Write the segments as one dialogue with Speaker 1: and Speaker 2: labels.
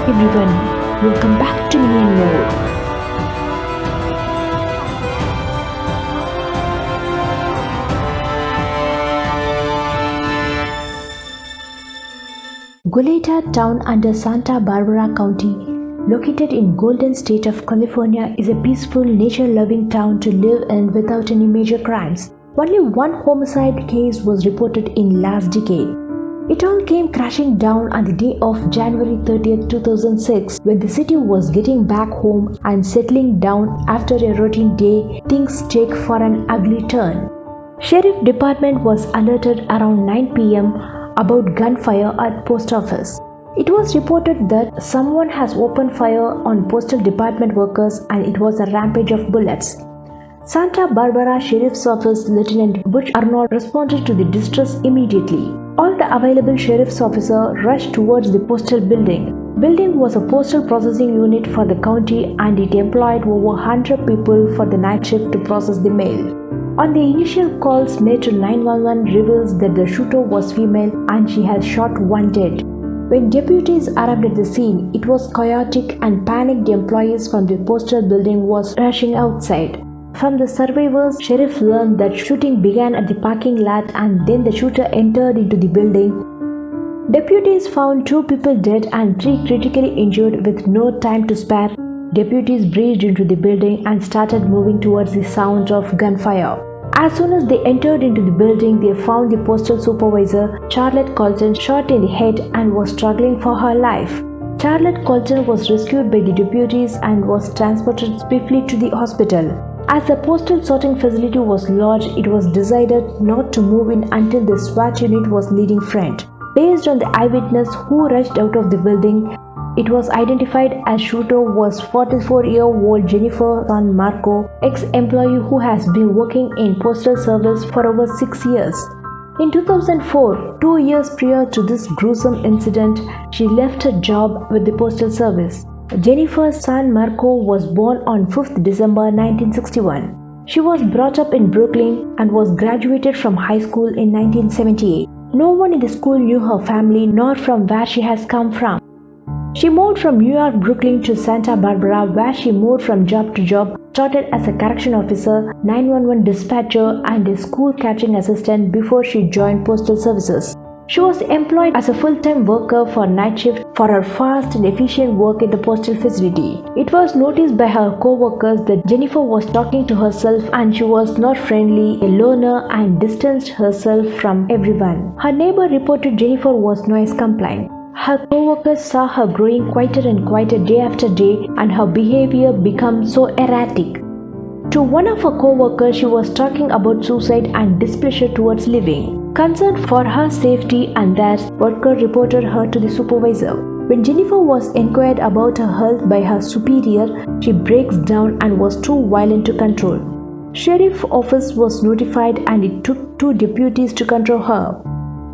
Speaker 1: everyone, welcome back to me and more. Goleta town under Santa Barbara County, located in Golden State of California, is a peaceful, nature-loving town to live in without any major crimes. Only one homicide case was reported in last decade. It all came crashing down on the day of January 30th, 2006, when the city was getting back home and settling down after a routine day. Things take for an ugly turn. Sheriff department was alerted around 9 p.m. about gunfire at post office. It was reported that someone has opened fire on postal department workers and it was a rampage of bullets. Santa Barbara Sheriff's Office Lieutenant Butch Arnold responded to the distress immediately. All the available sheriff's officers rushed towards the postal building. Building was a postal processing unit for the county and it employed over 100 people for the night shift to process the mail. On the initial calls made to 911 reveals that the shooter was female and she has shot one dead. When deputies arrived at the scene, it was chaotic and panicked employees from the postal building was rushing outside. From the survivors, sheriff learned that shooting began at the parking lot and then the shooter entered into the building. Deputies found 2 people dead and 3 critically injured with no time to spare. Deputies breached into the building and started moving towards the sound of gunfire. As soon as they entered into the building, they found the postal supervisor, Charlotte Colton, shot in the head and was struggling for her life. Charlotte Colton was rescued by the deputies and was transported swiftly to the hospital. As the postal sorting facility was large, it was decided not to move in until the SWAT unit was leading front. Based on the eyewitness who rushed out of the building, it was identified as shooter was 44-year-old Jennifer San Marco, ex-employee who has been working in postal service for over 6 years. In 2004, 2 years prior to this gruesome incident, she left her job with the postal service. Jennifer San Marco was born on 5th December 1961. She was brought up in Brooklyn and was graduated from high school in 1978. No one in the school knew her family nor from where she has come from. She moved from New York, Brooklyn to Santa Barbara, where she moved from job to job, started as a correction officer, 911 dispatcher, and a school catering assistant before she joined postal services. She was employed as a full-time worker for night shift for her fast and efficient work in the postal facility. It was noticed by her co-workers that Jennifer was talking to herself and she was not friendly, a loner, and distanced herself from everyone. Her neighbor reported Jennifer was noise compliant. Her co-workers saw her growing quieter and quieter day after day and her behavior became so erratic. To one of her co-workers, she was talking about suicide and displeasure towards living. Concerned for her safety and theirs, worker reported her to the supervisor. When Jennifer was inquired about her health by her superior, she breaks down and was too violent to control. Sheriff office was notified and it took 2 deputies to control her.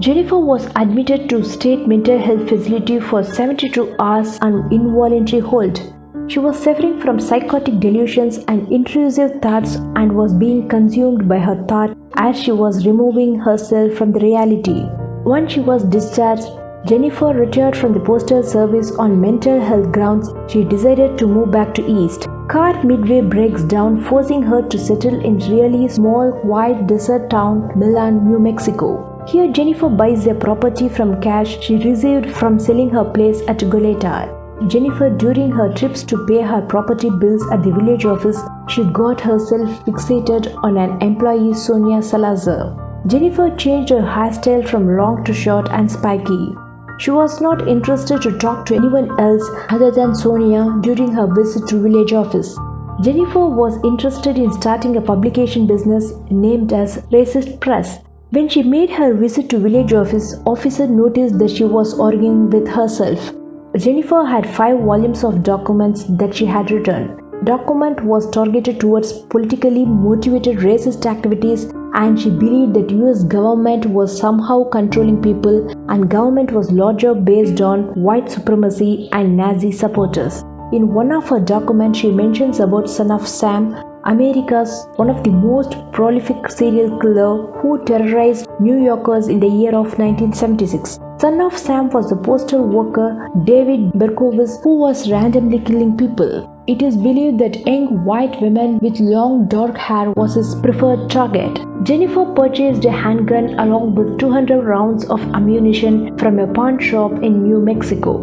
Speaker 1: Jennifer was admitted to state mental health facility for 72 hours on involuntary hold. She was suffering from psychotic delusions and intrusive thoughts and was being consumed by her thought as she was removing herself from the reality. Once she was discharged, Jennifer retired from the postal service on mental health grounds. She decided to move back to East. Car midway breaks down, forcing her to settle in really small, quiet desert town Milan, New Mexico. Here Jennifer buys a property from cash she received from selling her place at Goleta. Jennifer, during her trips to pay her property bills at the village office, she got herself fixated on an employee, Sonia Salazar. Jennifer changed her hairstyle from long to short and spiky. She was not interested to talk to anyone else other than Sonia during her visit to village office. Jennifer was interested in starting a publication business named as Racist Press. When she made her visit to village office, officer noticed that she was arguing with herself. Jennifer had 5 volumes of documents that she had written. Document was targeted towards politically motivated racist activities and she believed that US government was somehow controlling people and government was larger based on white supremacy and Nazi supporters. In one of her documents, she mentions about Son of Sam, America's one of the most prolific serial killer who terrorized New Yorkers in the year of 1976. Son of Sam was the postal worker David Berkowitz, who was randomly killing people. It is believed that young white women with long dark hair was his preferred target. Jennifer purchased a handgun along with 200 rounds of ammunition from a pawn shop in New Mexico.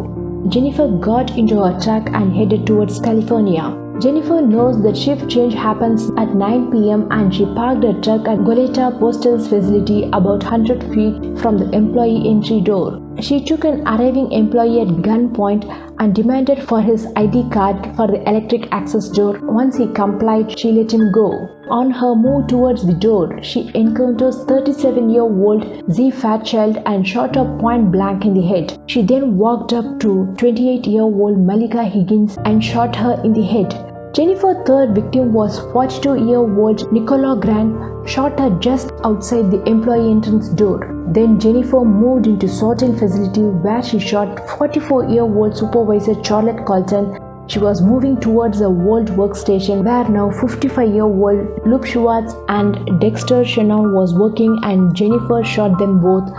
Speaker 1: Jennifer got into her truck and headed towards California. Jennifer knows that shift change happens at 9 p.m. and she parked her truck at Goleta Postal's facility about 100 feet from the employee entry door. She took an arriving employee at gunpoint and demanded for his ID card for the electric access door. Once he complied, she let him go. On her move towards the door, she encounters 37-year-old Z Fairchild and shot her point blank in the head. She then walked up to 28-year-old Malika Higgins and shot her in the head. Jennifer's third victim was 42-year-old Nicola Grant, shot her just outside the employee entrance door. Then Jennifer moved into sorting facility where she shot 44-year-old supervisor Charlotte Colton. She was moving towards a vault workstation where now 55-year-old Luke Schwartz and Dexter Shannon was working, and Jennifer shot them both,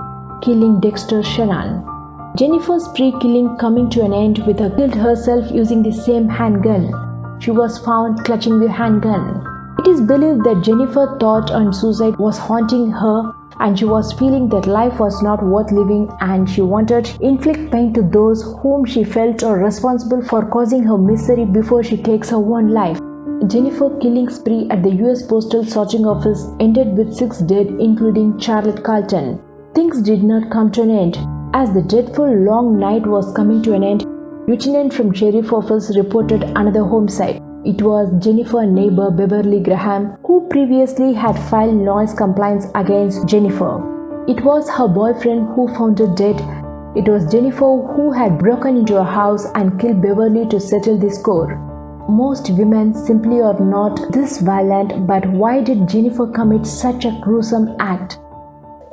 Speaker 1: killing Dexter Shannon. Jennifer's pre-killing coming to an end with her killed herself using the same handgun. She was found clutching the handgun. It is believed that Jennifer's thought on suicide was haunting her, and she was feeling that life was not worth living, and she wanted to inflict pain to those whom she felt are responsible for causing her misery before she takes her own life. Jennifer's killing spree at the US Postal Sorting Office ended with 6 dead, including Charlotte Carlton. Things did not come to an end. As the dreadful long night was coming to an end, Lieutenant from Sheriff Office reported another homicide. It was Jennifer's neighbor Beverly Graham, who previously had filed noise complaints against Jennifer. It was her boyfriend who found her dead. It was Jennifer who had broken into her house and killed Beverly to settle the score. Most women simply are not this violent, but why did Jennifer commit such a gruesome act?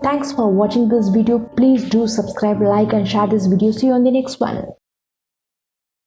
Speaker 1: Thanks for watching this video. Please do subscribe, like and share this video. See you on the next one.